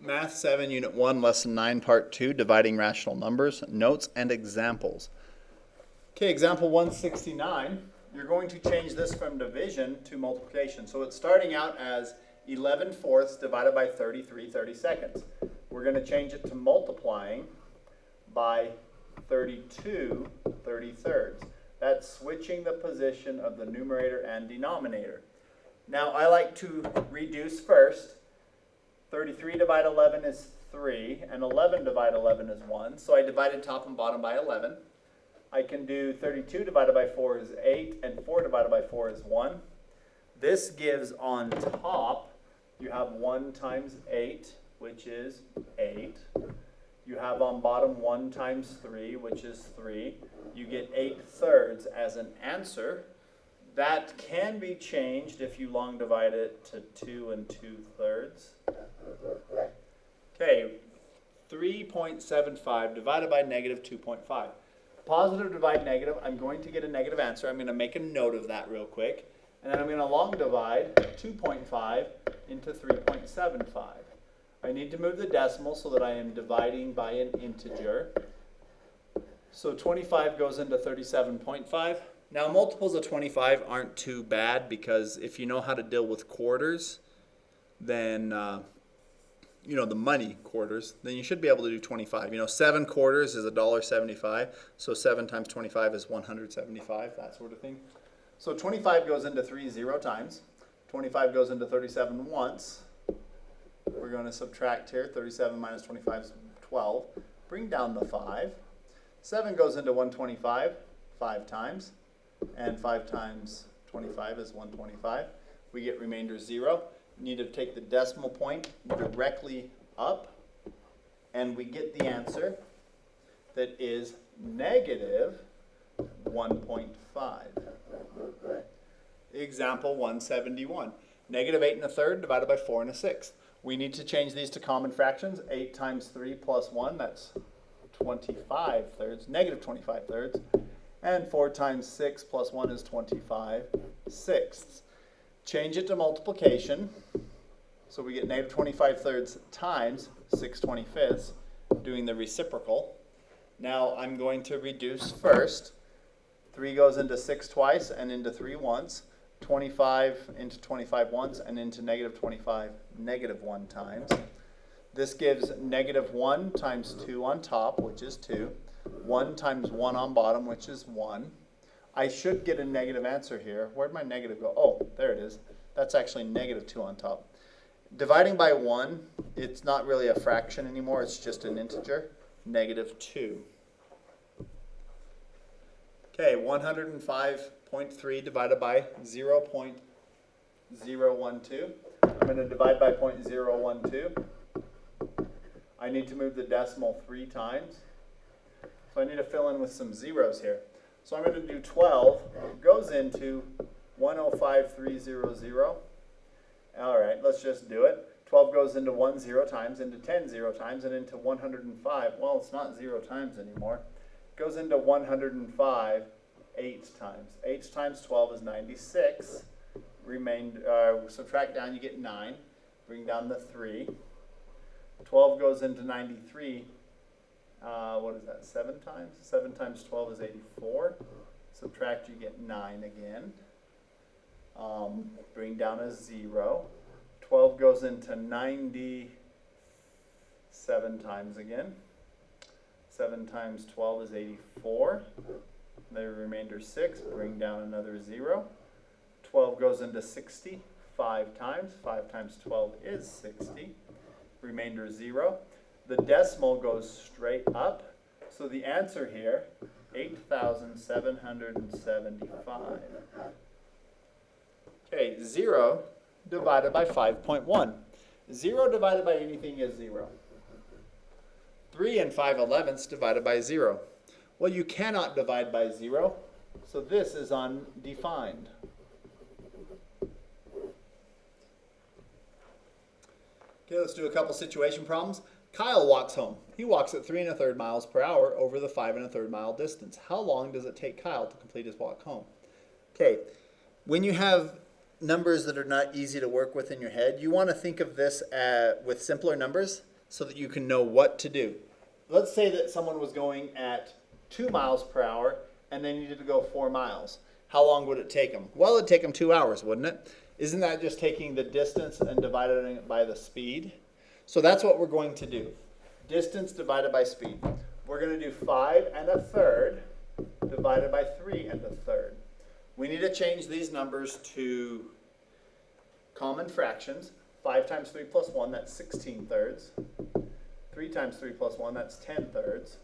Math 7, Unit 1, Lesson 9, Part 2, Dividing Rational Numbers, Notes and Examples. Okay, example 169, you're going to change this from division to multiplication. So it's starting out as 11 fourths divided by 33 32nds. We're going to change it to multiplying by 32 33rds. That's switching the position of the numerator and denominator. Now I like to reduce first. 33 divided 11 is 3, and 11 divided 11 is 1. So I divided top and bottom by 11. I can do 32 divided by 4 is 8, and 4 divided by 4 is 1. This gives on top, you have 1 times 8, which is 8. You have on bottom 1 times 3, which is 3. You get 8 thirds as an answer. That can be changed if you long divide it to 2 and 2 thirds. Okay, 3.75 divided by negative 2.5. Positive divide negative, I'm going to get a negative answer. I'm going to make a note of that real quick. And then I'm going to long divide 2.5 into 3.75. I need to move the decimal so that I am dividing by an integer. So 25 goes into 37.5. Now multiples of 25 aren't too bad because if you know how to deal with quarters, then, the money quarters, then you should be able to do 25. 7 quarters is $1.75, so 7 times 25 is 175, that sort of thing. So 25 goes into 3 0 times. 25 goes into 37 once. We're going to subtract here. 37 minus 25 is 12. Bring down the 5. 7 goes into 125 5 times. And 5 times 25 is 125. We get remainder 0. You need to take the decimal point directly up, and we get the answer that is negative 1.5. Example 171. Negative 8 1/3 divided by 4 1/6. We need to change these to common fractions. 8 times 3 plus 1, that's 25 thirds, negative 25 thirds. And 4 times 6 plus 1 is 25 sixths. Change it to multiplication. So we get negative 25 thirds times 6 25ths, doing the reciprocal. Now I'm going to reduce first. 3 goes into 6 twice and into 3 once. 25 into 25 once and into negative 25 negative 1 times. This gives negative 1 times 2 on top, which is 2. 1 times 1 on bottom, which is 1. I should get a negative answer here. Where'd my negative go? Oh, there it is. That's actually negative 2 on top. Dividing by 1, it's not really a fraction anymore. It's just an integer. Negative 2. Okay, 105.3 divided by 0.012. I'm going to divide by 0.012. I need to move the decimal 3 times. So I need to fill in with some zeros here. So I'm going to do 12. It goes into 105,300. All right, let's just do it. 12 goes into 1 0 times, into 10 0 times, and into 105. Well, it's not 0 times anymore. It goes into 105 8 times. 8 times 12 is 96. Subtract down, you get 9. Bring down the 3. 12 goes into 93. What is that, 7 times? 7 times 12 is 84. Subtract, you get 9 again. Bring down a 0. 12 goes into 97 times again. 7 times 12 is 84. The remainder 6. Bring down another 0. 12 goes into 60 5 times. 5 times 12 is 60. Remainder 0. The decimal goes straight up, so the answer here, 8,775. Okay, 0 divided by 5.1. 0 divided by anything is 0. 3 and 5/11ths divided by 0. Well, you cannot divide by 0, so this is undefined. Okay, let's do a couple situation problems. Kyle walks home. He walks at 3 1/3 miles per hour over the 5 1/3 mile distance. How long does it take Kyle to complete his walk home? Okay, when you have numbers that are not easy to work with in your head, you want to think of this with simpler numbers so that you can know what to do. Let's say that someone was going at 2 miles per hour and they needed to go 4 miles. How long would it take them? Well, it'd take them 2 hours, wouldn't it? Isn't that just taking the distance and dividing it by the speed? So that's what we're going to do. Distance divided by speed. We're going to do 5 1/3 divided by 3 1/3. We need to change these numbers to common fractions. 5 times 3 plus 1, that's 16/3. 3 times 3 plus 1, that's 10/3.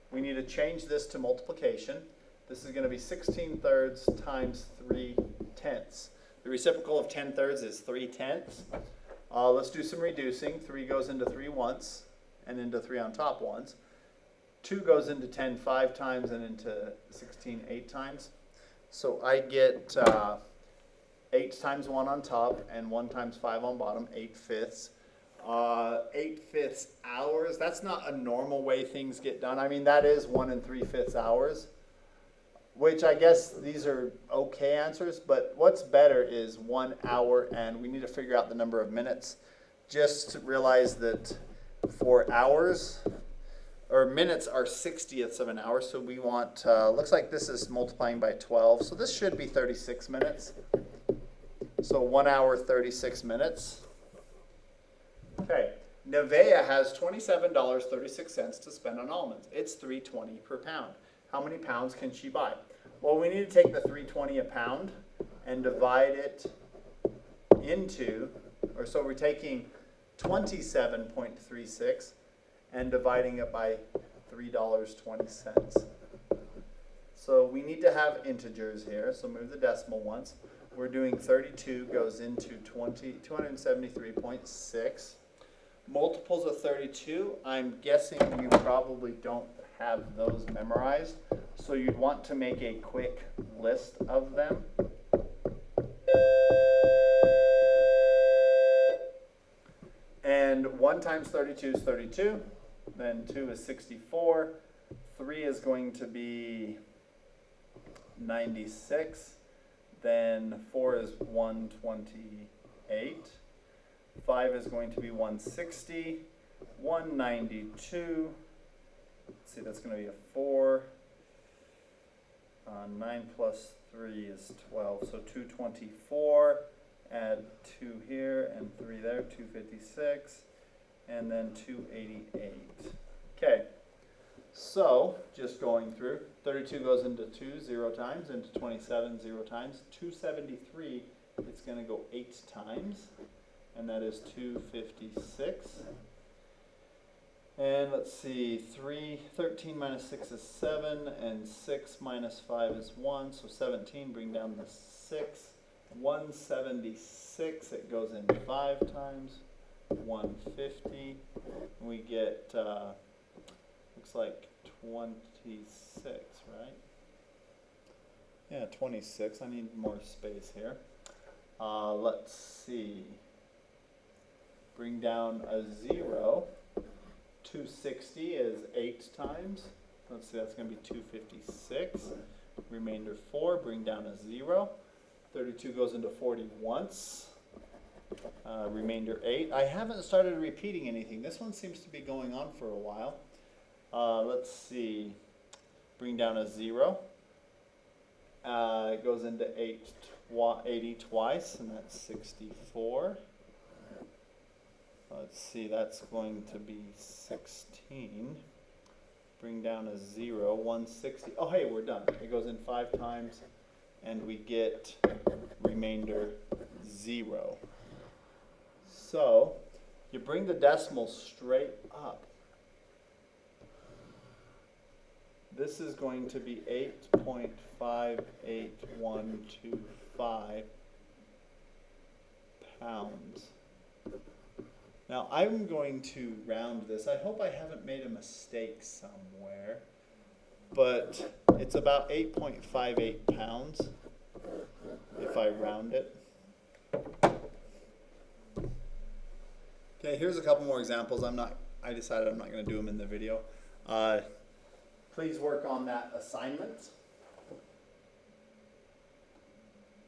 We need to change this to multiplication. This is going to be 16/3 times 3/10. The reciprocal of 10/3 is 3/10. Let's do some reducing. 3 goes into 3 once and into 3 on top once. 2 goes into 10 5 times and into 16 8 times. So I get 8 times 1 on top and 1 times 5 on bottom, 8/5. 8/5 hours. That's not a normal way things get done. I mean, that is 1 3/5 hours, which I guess these are okay answers, but what's better is 1 hour, and we need to figure out the number of minutes. Just realize that for hours, or minutes are 60ths of an hour, so we want, looks like this is multiplying by 12, so this should be 36 minutes. So 1 hour, 36 minutes. Okay, Nevaeh has $27.36 to spend on almonds. It's $3.20 per pound. How many pounds can she buy? Well, we need to take the $3.20 a pound and divide it into, or so we're taking 27.36 and dividing it by $3.20. So we need to have integers here, so move the decimal once. We're doing 32 goes into 273.6. Multiples of 32, I'm guessing you probably don't have those memorized, so you'd want to make a quick list of them. And 1 times 32 is 32, then 2 is 64, 3 is going to be 96, then 4 is 128, 5 is going to be 160, 192, let's see, that's going to be a 4, 9 plus 3 is 12, so 224, add 2 here and 3 there, 256, and then 288. Okay, so just going through, 32 goes into 2 0 times, into 27 0 times, 273, it's going to go 8 times, and that is 256. And let's see, 13 minus 6 is 7, and 6 minus 5 is 1, so 17, bring down the 6. 176, it goes in 5 times, 150, we get, looks like 26, right? Yeah, 26, I need more space here. Let's see, bring down a 0, 260 is 8 times, let's see, that's going to be 256, remainder 4, bring down a 0. 32 goes into 40 once, remainder 8. I haven't started repeating anything. This one seems to be going on for a while. Let's see, bring down a 0. It goes into 80 twice, and that's 64. Let's see, that's going to be 16. Bring down a 0, 160. Oh, hey, we're done. It goes in 5 times, and we get remainder 0. So you bring the decimal straight up. This is going to be 8.58125 pounds. Now I'm going to round this. I hope I haven't made a mistake somewhere, but it's about 8.58 pounds if I round it. Okay, here's a couple more examples. I decided I'm not going to do them in the video. Please work on that assignment.